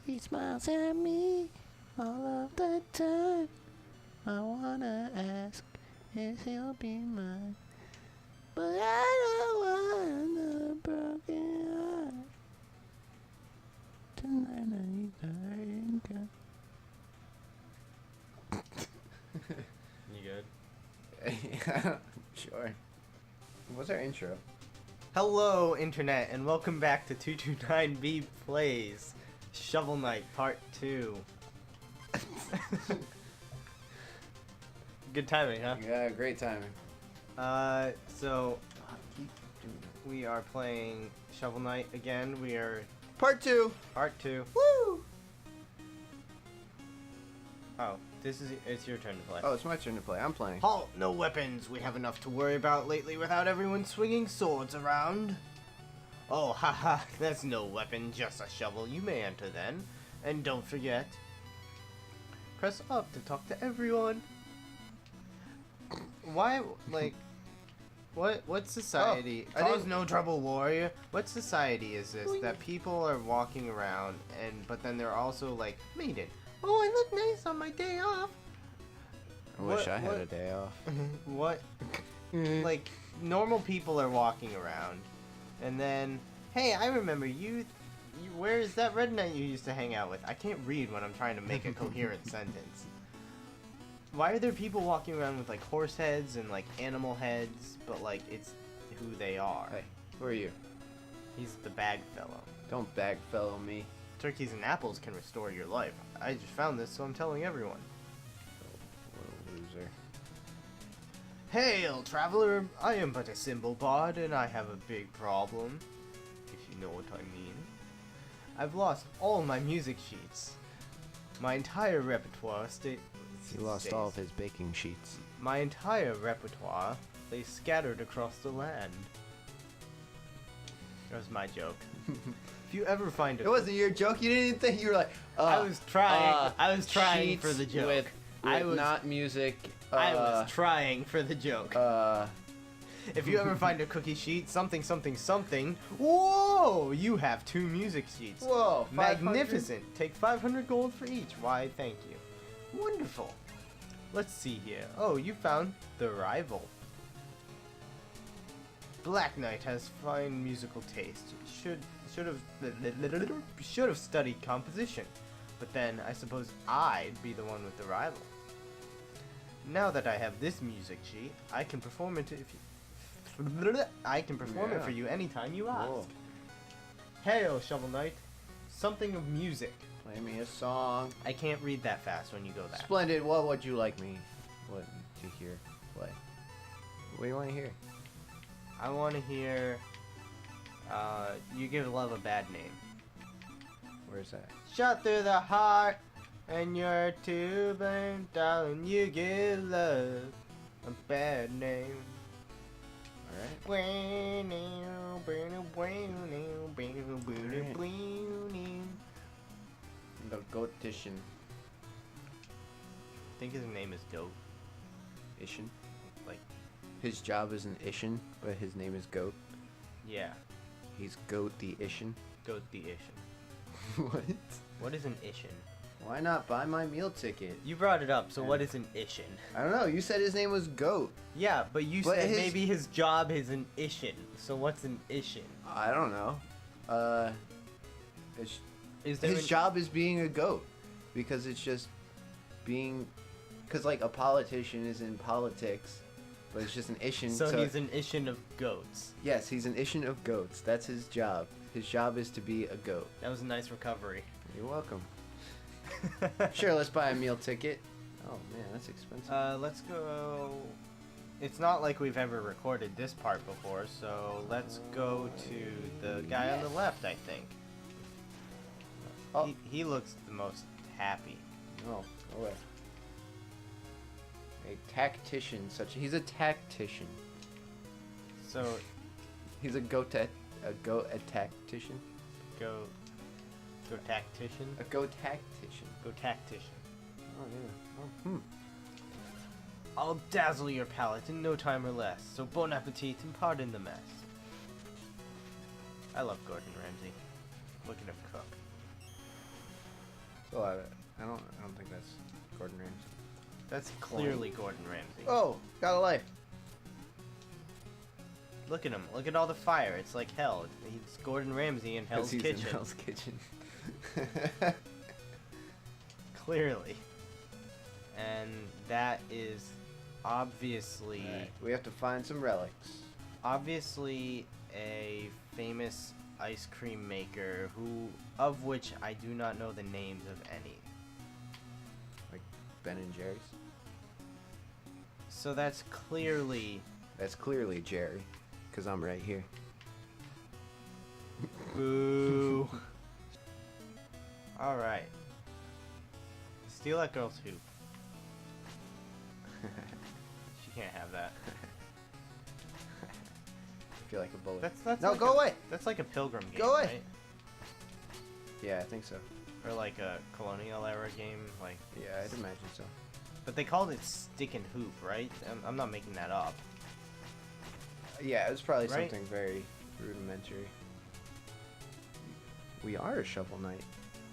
He smiles at me all of the time. I wanna ask if he'll be mine. But I don't want a broken heart. Tonight I need to hurting girl. You good? Yeah, sure. What's our intro? Hello, Internet, and welcome back to 229B Plays Shovel Knight Part 2. Good timing, huh? Yeah, great timing. So Keep doing it. we are playing Shovel Knight again. We are Part 2. Part 2. Woo! Oh, it's your turn to play. Oh, it's my turn to play. I'm playing. Halt! No weapons! We have enough to worry about lately without everyone swinging swords around. Oh, haha, that's no weapon, just a shovel. You may enter then. And don't forget, press up to talk to everyone. Why, like, what society? I Cause didn't- no trouble, warrior. What society is this that people are walking around but then they're also like, maiden, oh, I look nice on my day off. I wish I had what- a day off. What? Like, normal people are walking around, and then, hey, I remember you. Where is that red knight you used to hang out with? I can't read when I'm trying to make a coherent sentence. Why are there people walking around with, like, horse heads and, like, animal heads, but, like, it's who they are? Hey, who are you? He's the bag fellow. Don't bag fellow me. Turkeys and apples can restore your life. I just found this, so I'm telling everyone. What a loser. Hail, traveler! I am but a simple bard, and I have a big problem, if you know what I mean. I've lost all my music sheets. My entire repertoire He lost all of his baking sheets. My entire repertoire lay scattered across the land. That was my joke. If you ever find It wasn't your joke. You didn't even think you were like. I was trying for the joke. With I was not music. I was trying for the joke. Uh. If you ever find a cookie sheet, something, whoa! You have 2 music sheets. Whoa! 500? Magnificent. Take 500 gold for each. Why, thank you. Wonderful. Let's see here. Oh, you found the rival. Black Knight has fine musical taste. Should have studied composition. But then I suppose I'd be the one with the rival. Now that I have this music sheet, I can perform it it for you anytime you ask. Cool. Hail, Shovel Knight. Something of music. Play me a song. I can't read that fast when you go that. Splendid. What would you like me? What to hear? Play. What do you want to hear? I want to hear, You Give Love a Bad Name. Where's that? Shot through the heart, and you're too blind, darling. You give love a bad name. All right. The Goatician. I think his name is Goat. Ishin. Like, His job is an Ishin, but his name is Goat. yeah, He's Goat the Ishin. Goat the Ishin. What? What is an Ishin? Why not buy my meal ticket? You brought it up, so what is an Ishin? I don't know. You said his name was Goat. Yeah, but you But said his- maybe his job is an Ishin. So what's an Ishin? I don't know. It's, Is there his an- job is being a goat, because it's just being, because like a politician is in politics, but it's just an Ishin. So he's an Ishin of goats. Yes, he's an Ishin of goats. That's his job. His job is to be a goat. That was a nice recovery. You're welcome. Sure, let's buy a meal ticket. Oh man, that's expensive. Let's go. It's not like we've ever recorded this part before, so let's go to the guy on the left, I think. Oh. He looks the most happy. No, go away. A tactician, he's a tactician. So, He's a a tactician. go tactician? A go tactician. Go tactician. Oh yeah. Oh, I'll dazzle your palate in no time or less, so bon appetit and pardon the mess. I love Gordon Ramsay. Look at him cook. Well, I don't think that's Gordon Ramsay. That's clearly Gordon Ramsay. Oh, got a life. Look at him. Look at all the fire. It's like hell. He's Gordon Ramsay in Hell's He's Kitchen. in Hell's Kitchen. Clearly. And that is obviously... Right. We have to find some relics. Obviously a famous ice cream maker of which I do not know the names of any. Like Ben and Jerry's? So that's clearly... That's clearly Jerry, because I'm right here. Boo. Alright. Steal that girl's hoop. She can't have that. I feel like a bullet. That's no, like go away! That's like a Pilgrim game, Go away! right? Yeah, I think so. Or like a colonial era game, like. Yeah, I'd imagine so. But they called it Stick and Hoop, right? I'm not making that up. Yeah, it was probably Right? something very rudimentary. We are a shovel knight.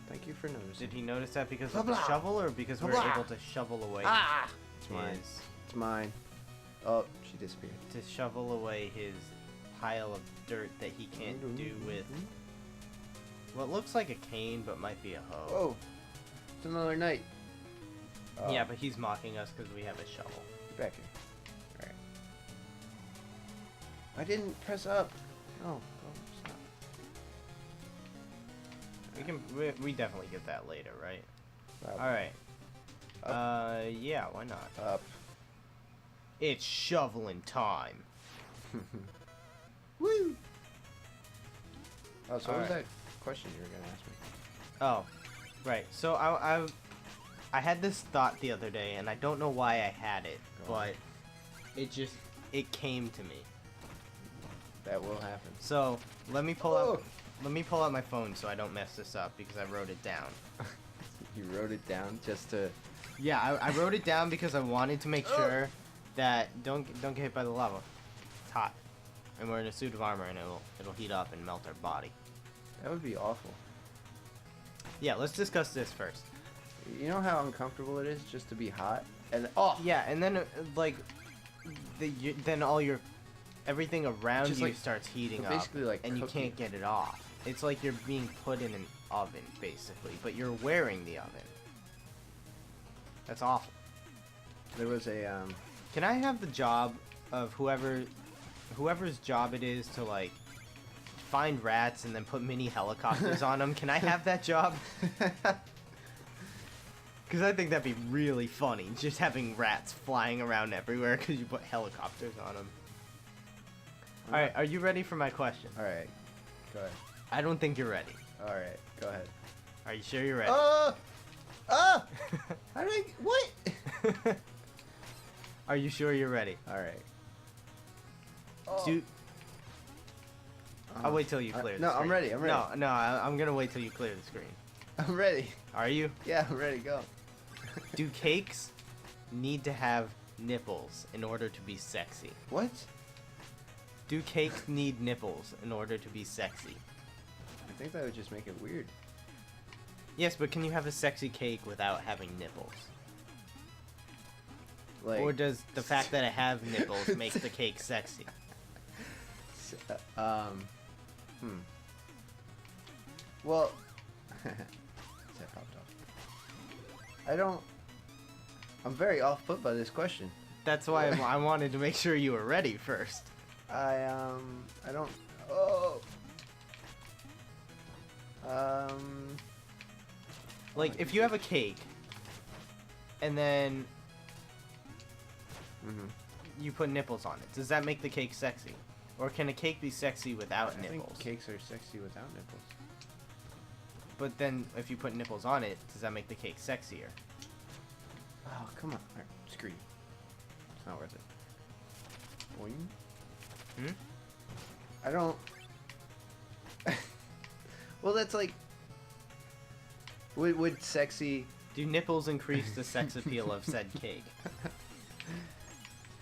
Thank you for noticing. Did he notice that because Blah, of the blah. shovel, or because we were Blah. able to shovel away It's mine. his It's mine. Oh, she disappeared. to shovel away his pile of dirt that he can't do with what looks like a cane but might be a hoe. Whoa! It's another night. Oh, Yeah, but he's mocking us because we have a shovel. get back here. Alright. I didn't press up. Oh, stop. We definitely get that later, right? Probably. All right. Up. Yeah, why not? Up. It's shoveling time. Woo! Oh, so what was Alright. that question you were gonna ask me? Oh, right. So I had this thought the other day, and I don't know why I had it, Go on. but it came to me. That will happen. So let me pull Oh. up. Let me pull out my phone so I don't mess this up because I wrote it down. You wrote it down just to. Yeah, I wrote it down because I wanted to make sure that don't get hit by the lava. It's hot, and we're in a suit of armor, and it'll heat up and melt our body. That would be awful. Yeah, let's discuss this first. You know how uncomfortable it is just to be hot? And Yeah, and then like then all your everything around Just you like- starts heating so up, basically like and you cooking. can't get it off. It's like you're being put in an oven, basically, but you're wearing the oven. That's awful. there was a Can I have the job of whoever's job it is to like find rats and then put mini helicopters on them? Can I have that job? Because I think that'd be really funny, just having rats flying around everywhere because you put helicopters on them. Alright, are you ready for my question? All right, go ahead. I don't think you're ready. All right, go ahead. Are you sure you're ready? How did I? What? Are you sure you're ready? All right. Do, I'll wait till you clear the no, screen. I'm ready. I'm ready. No, I'm gonna wait till you clear the screen. I'm ready. Are you? Yeah, I'm ready. Go. Do cakes need to have nipples in order to be sexy? What? Do cakes need nipples in order to be sexy? I think that would just make it weird. Yes, but can you have a sexy cake without having nipples? Like, Or does the fact that I have nipples make the cake sexy? Well, that popped off. I'm very off put by this question. That's why I wanted to make sure you were ready first. I don't. Oh. Like, if you have a cake, and then you put nipples on it, does that make the cake sexy? Or can a cake be sexy without I nipples? think cakes are sexy without nipples. But then, if you put nipples on it, does that make the cake sexier? Oh, come on. Alright, screw you. It's not worth it. Boing. Hmm? I don't... Well, that's like... Would sexy... Do nipples increase the sex appeal of said cake?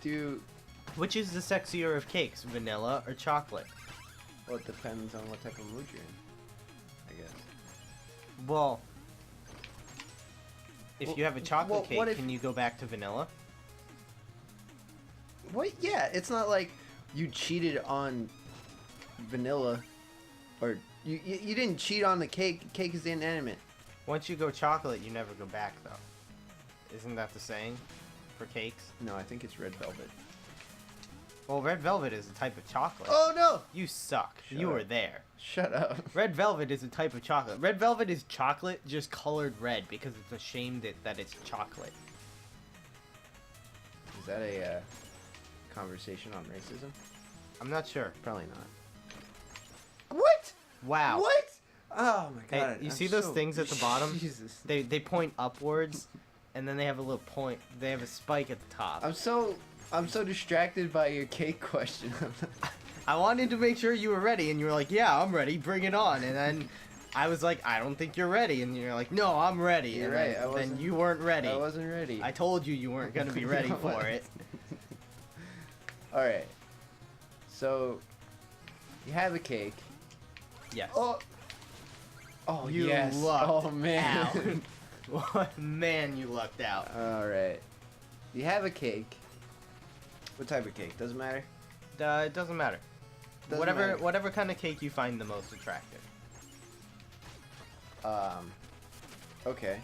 Do... Which is the sexier of cakes, vanilla or chocolate? Well, it depends on what type of mood you're in, I guess. Well, If Well, you have a chocolate well, cake, what if- can you go back to vanilla? What? Yeah, it's not like you cheated on vanilla, or you didn't cheat on the cake. Cake is inanimate. Once you go chocolate, you never go back, though. Isn't that the saying for cakes? No, I think it's red velvet. Well, red velvet is a type of chocolate. Oh no! You suck. Shut You were up. there. Shut up. Red velvet is a type of chocolate. Red velvet is chocolate just colored red because it's a shame that it's chocolate. Is that a conversation on racism? I'm not sure. Probably not. What? Wow. What? Oh my Hey, god. you I'm see those so- things at the bottom? Jesus. They point upwards, and then they have a little point. They have a spike at the top. I'm so distracted by your cake question. I wanted to make sure you were ready, and you were like, "Yeah, I'm ready. Bring it on." And then I was like, "I don't think you're ready," and you're like, "No, I'm ready." You're and right, Then, I wasn't- then you weren't ready. I wasn't ready. I told you you weren't gonna be ready No, I for it. All right. So you have a cake. Yes. Oh. Oh You yes. lucked Oh man. What man, you lucked out. All right. You have a cake. What type of cake? Doesn't matter. It doesn't matter. Doesn't matter. Whatever kind of cake you find the most attractive. Okay.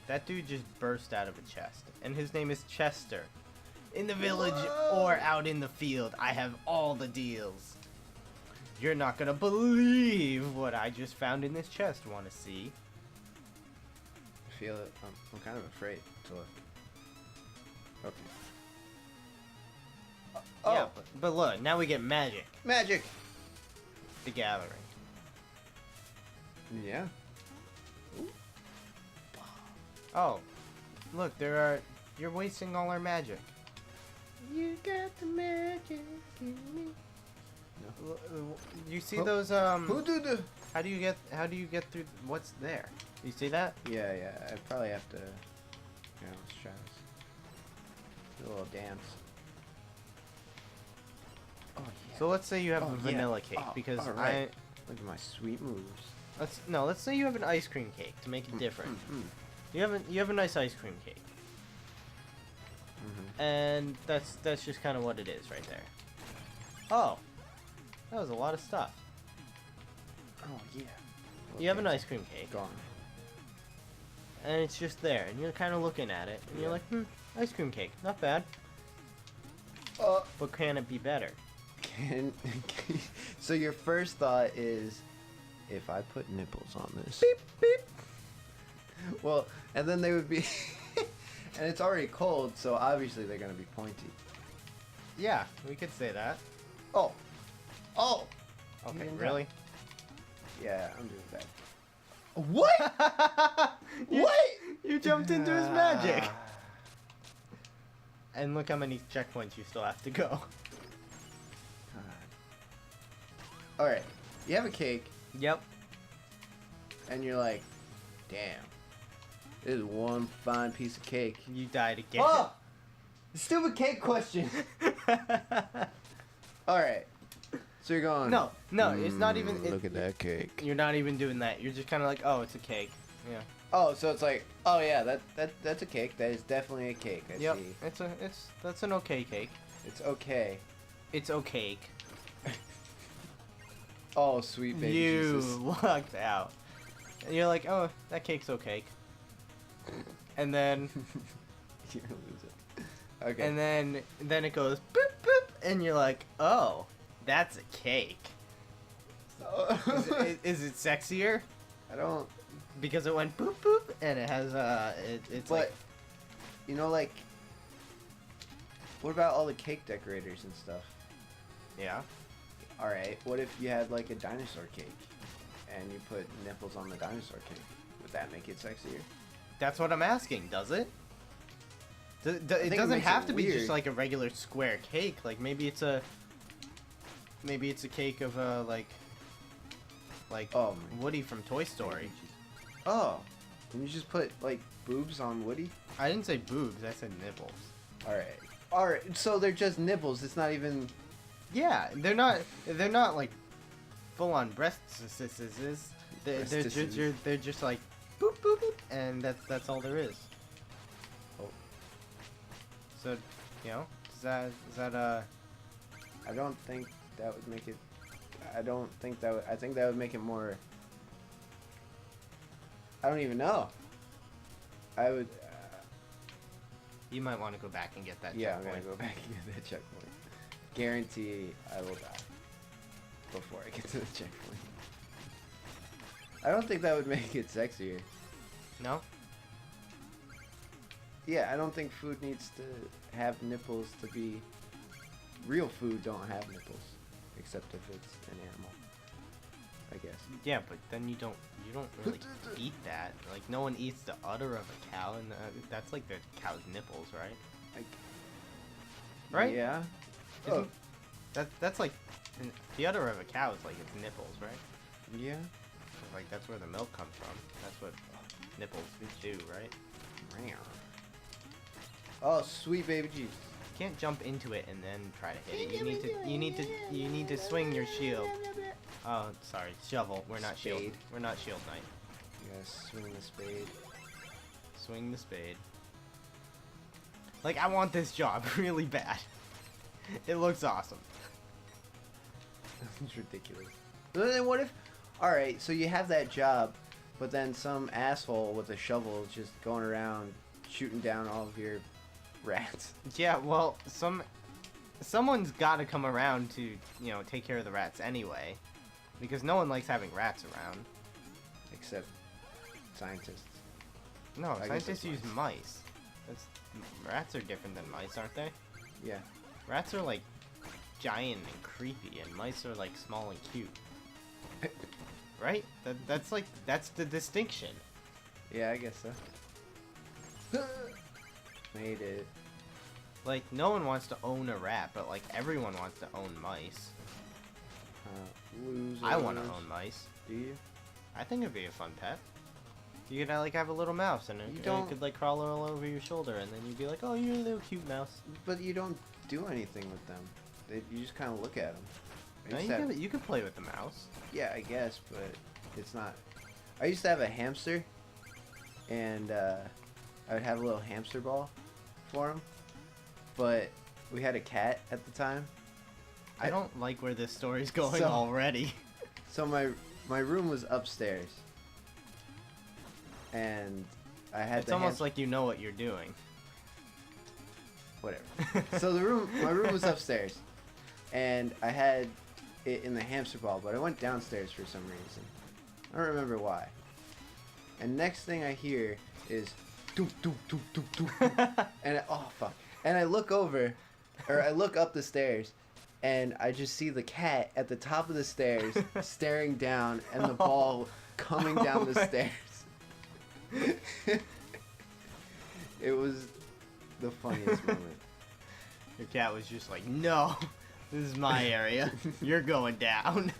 That dude just burst out of a chest, and his name is Chester. In the village Whoa. or out in the field, I have all the deals. You're not gonna believe what I just found in this chest. Want to see? I feel it. I'm kind of afraid to look. Okay. Yeah, but look, now we get magic. Magic. The Gathering. Yeah. Oh, look, you're wasting all our magic. You got the magic in me. No. You see Who- those Who do the? How do you get through? What's there? You see that? Yeah, yeah. I probably have to. Yeah, let's try this. Do a little dance. Oh yeah. So let's say you have Oh, a yeah. vanilla cake Oh, because alright. Look at my sweet moves. let's say you have an ice cream cake to make it different. You have a nice ice cream cake, and that's just kind of what it is right there. Oh, that was a lot of stuff. Oh yeah. You have an ice cream cake, Gone. and it's just there, and you're kind of looking at it, and you're like, ice cream cake, not bad, but can it be better? Can so your first thought is, if I put nipples on this. Beep beep. Well, and then they would be, and it's already cold, so obviously they're gonna be pointy. Yeah, we could say that. Oh. Oh. Okay, Even really? Yeah, I'm doing that. What? You- What? You jumped into his magic. And look how many checkpoints you still have to go. All right. You have a cake, Yep. and you're like, damn, this is one fine piece of cake. You died again. Oh! Stupid cake question. All right. So you're going. No, it's not even. Look at that cake. You're not even doing that. You're just kind of like, oh, it's a cake. Yeah. Oh, so it's like, oh yeah, that's a cake. That is definitely a cake. I Yep. see. That's an okay cake. It's okay. It's okay. Oh, sweet baby You Jesus. lucked out. And you're like, oh, that cake's okay. And then You're a loser. Okay. and then it goes boop boop, and you're like, oh, that's a cake. Is it sexier? I don't. Because it went boop boop, and it has it's But like, you know, like, what about all the cake decorators and stuff? yeah. All right. What if you had like a dinosaur cake, and you put nipples on the dinosaur cake? Would that make it sexier? That's what I'm asking. Does it? It think it doesn't makes have it to be weird. just like a regular square cake. Like maybe it's a cake of like Oh my. Woody from Toy Story. Oh. Can you just put like boobs on Woody? I didn't say boobs. I said nipples. All right. All right. So they're just nipples. It's not even. Yeah, they're not like full on breasts. They're Breastises. just like boop boop boop, and that's all there is. Oh. So, you know, is that I don't think that would make it. I don't think that would. I think that would make it more. I don't even know. I would. You might want to go back and get that. Yeah, checkpoint. I'm gonna go back and get that checkpoint. Guarantee I will die before I get to the checkpoint. I don't think that would make it sexier. No. Yeah, I don't think food needs to have nipples to be. Real food don't have nipples, except if it's an animal. I guess. Yeah, but then you don't really eat that. Like no one eats the udder of a cow, and that's like the cow's nipples, right? Like, right? Yeah. Isn't, that's like the udder of a cow is like its nipples, right? Yeah. Like that's where the milk comes from. That's what nipples do, right? Oh, sweet baby Jesus. You can't jump into it and then try to hit it. You need to swing your shield. Oh, sorry, shovel. We're not shield. Spade. We're not shield knight. You gotta swing the spade. Swing the spade. Like I want this job really bad. It looks awesome. It's ridiculous. But then what if? All right, so you have that job, but then some asshole with a shovel is just going around shooting down all of your rats. Yeah, well, someone's got to come around to, you know, take care of the rats anyway, because no one likes having rats around. Except scientists. No, I guess scientists that's use mice. mice. Rats are different than mice, aren't they? Yeah. Rats are like giant and creepy, and mice are like small and cute. Right? That's the distinction. Yeah, I guess so. Made it. Like no one wants to own a rat, but like everyone wants to own mice. Losers. I want to own mice. Do you? I think it'd be a fun pet. You could like have a little mouse, and it could like crawl all over your shoulder, and then you'd be like, "Oh, you're a little cute mouse." But you don't do anything with them. You just kind of look at them. No, you can play with the mouse. Yeah, I guess, but it's not. I used to have a hamster, and I would have a little hamster ball for him, but we had a cat at the time. I don't like where this story's going So- already. So my room was upstairs, and I had It's almost like you know what you're doing. whatever. So my room was upstairs, and I had it in the hamster ball, but I went downstairs for some reason. I don't remember why. And next thing I hear is doop doop doop doop doop, and oh fuck! And I look over, or I look up the stairs, and I just see the cat at the top of the stairs staring down, and the ball coming down the stairs. It was the funniest moment. Your cat was just like, "No, this is my area. You're going down."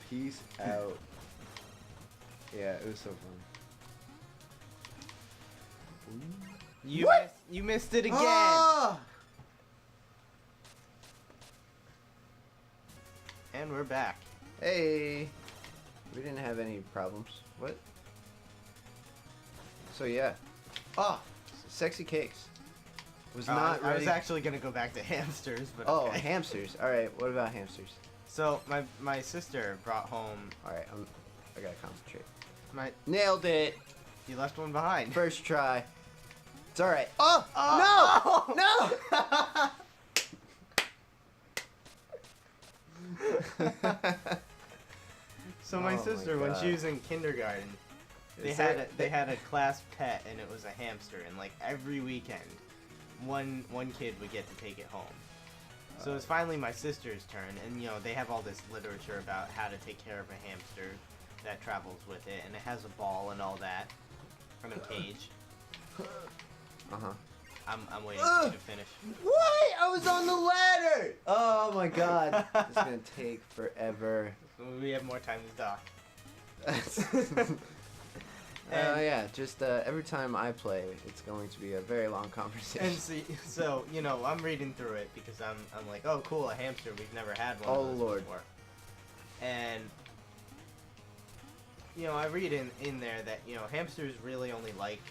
Peace out. Yeah, it was so fun. You missed it again. Ah! And we're back. Hey, we didn't have any problems. What? So yeah. Ah, sexy cakes. Was not I ready. was actually gonna go back to hamsters, but Oh, okay. hamsters. All right. What about hamsters? So my sister brought home All right. I gotta concentrate. Nailed it. You left one behind. First try. It's all right. Oh, no! So my Oh sister, my when God. she was in kindergarten, they had a class pet, and it was a hamster. And like every weekend, one kid would get to take it home. So it's finally my sister's turn, and you know they have all this literature about how to take care of a hamster that travels with it, and it has a ball and all that, from a cage. Uh-huh. I'm waiting for you to finish. What? I was on the ladder! Oh my god. It's gonna take forever. We have more time to talk. Yeah, just every time I play, it's going to be a very long conversation. And see, so you know, I'm reading through it because I'm like, oh cool, a hamster. We've never had one. Oh, of those Lord. Before. And I read in there that hamsters really only like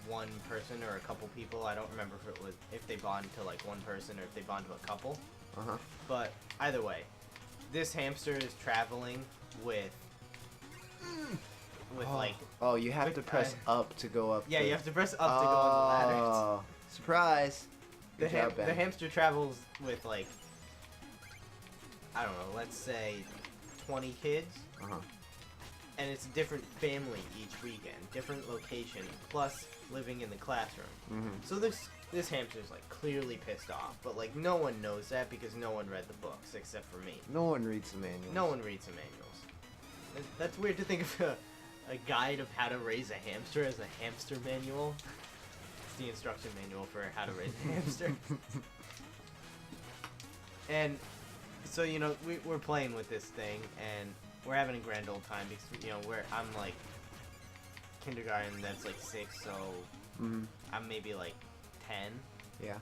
one person or a couple people. I don't remember if they bond to like one person or if they bond to a couple. But either way, this hamster is traveling with like. Oh, you have to press up to go up. Yeah, you have to press up to go on the ladder. Oh, surprise! The hamster travels with like, I don't know, let's say 20 kids. And it's a different family each weekend, different location, plus living in the classroom. So this hamster's like clearly pissed off, but like no one knows that because no one read the books except for me. No one reads the manuals. No one reads the manuals. That's weird to think of a guide of how to raise a hamster as a hamster manual. It's the instruction manual for how to raise a hamster. And so we're playing with this thing and we're having a grand old time because I'm like kindergarten, that's like 6, so I'm maybe like 10. Yeah.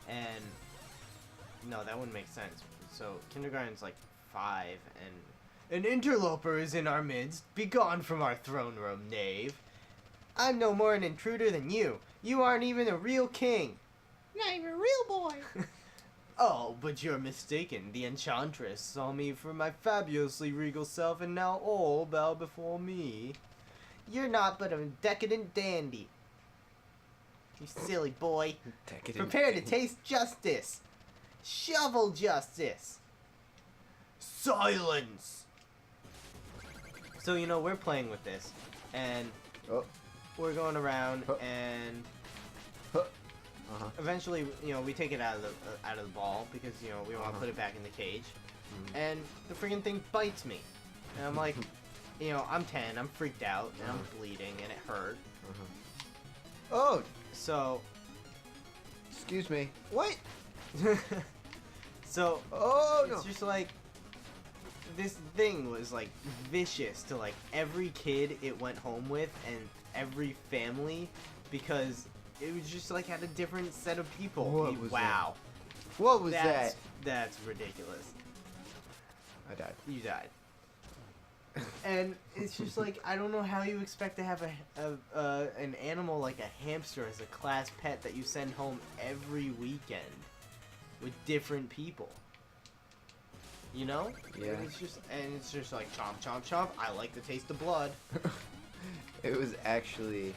And no, that wouldn't make sense. So kindergarten's like 5, and an interloper is in our midst. Begone from our throne room, knave. I'm no more an intruder than you. You aren't even a real king. Not even a real boy. Oh, but you're mistaken. The enchantress saw me for my fabulously regal self, and now all bow before me. You're not but a decadent dandy. You silly boy. Prepare to taste justice. Shovel justice. Silence. So, we're playing with this, and we're going around, and eventually, we take it out of the ball because we want to put it back in the cage, and the freaking thing bites me, and I'm like, I'm 10, I'm freaked out, and I'm bleeding, and it hurt. Oh, so, excuse me. What? So, it's just like this thing was like vicious to like every kid it went home with and every family because it was just like had a different set of people. Wow. What was that? That's ridiculous. I died. You died. And it's just like I don't know how you expect to have an animal like a hamster as a class pet that you send home every weekend with different people. Yeah. It's just like chomp chomp chomp. I like the taste of blood. It was actually.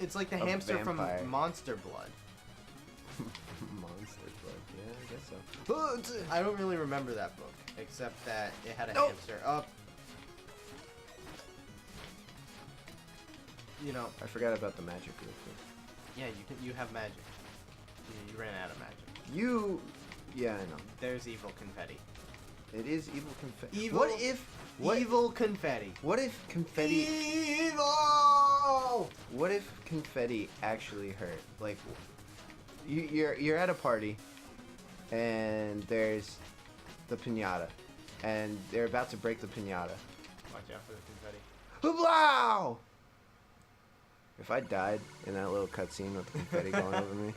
It's like the hamster vampire. from Monster Blood. Monster Blood, yeah, I guess so. I don't really remember that book, except that it had a hamster. I forgot about the magic real quick. Yeah, you have magic. You ran out of magic. Yeah, I know. There's evil confetti. It is evil confetti. Evil confetti? What if confetti? Evil! What if confetti actually hurt? Like, you're at a party, and there's the piñata, and they're about to break the piñata. Watch out for the confetti. Wow! If I died in that little cutscene with the confetti going over me.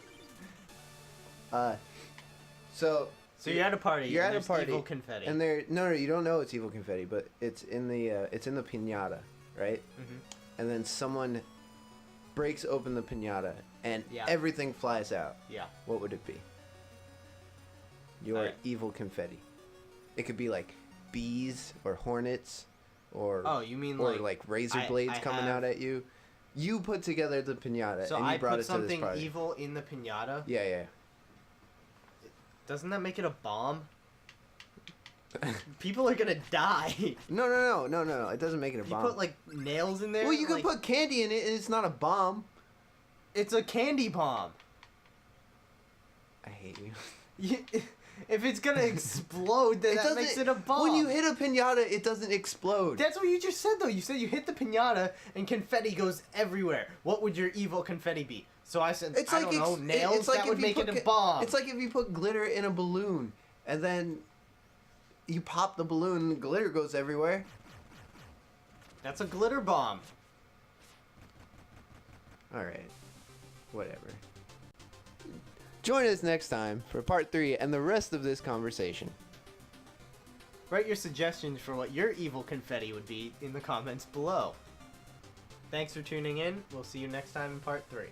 So you're at a party. You're at a party. Evil confetti. And no, you don't know it's evil confetti, but it's in the piñata, right? And then someone breaks open the piñata, and everything flies out. Yeah. What would it be? Your evil confetti. It could be like bees or hornets, or you mean like razor blades coming out at you. You put together the piñata, so and you brought put it to this party. something evil in the piñata. Yeah. Doesn't that make it a bomb? People are gonna die. No. It doesn't make it a bomb. You put like nails in there. Well, you can put candy in it, and it's not a bomb. It's a candy bomb. I hate you. If it's gonna explode, then that makes it a bomb. When you hit a piñata, it doesn't explode. That's what you just said, though. You said you hit the piñata and confetti goes everywhere. What would your evil confetti be? So I said, I don't know, nails? That would make it a bomb. It's like if you put glitter in a balloon, and then you pop the balloon, and the glitter goes everywhere. That's a glitter bomb. Alright. Whatever. Join us next time for part 3 and the rest of this conversation. Write your suggestions for what your evil confetti would be in the comments below. Thanks for tuning in. We'll see you next time in part 3.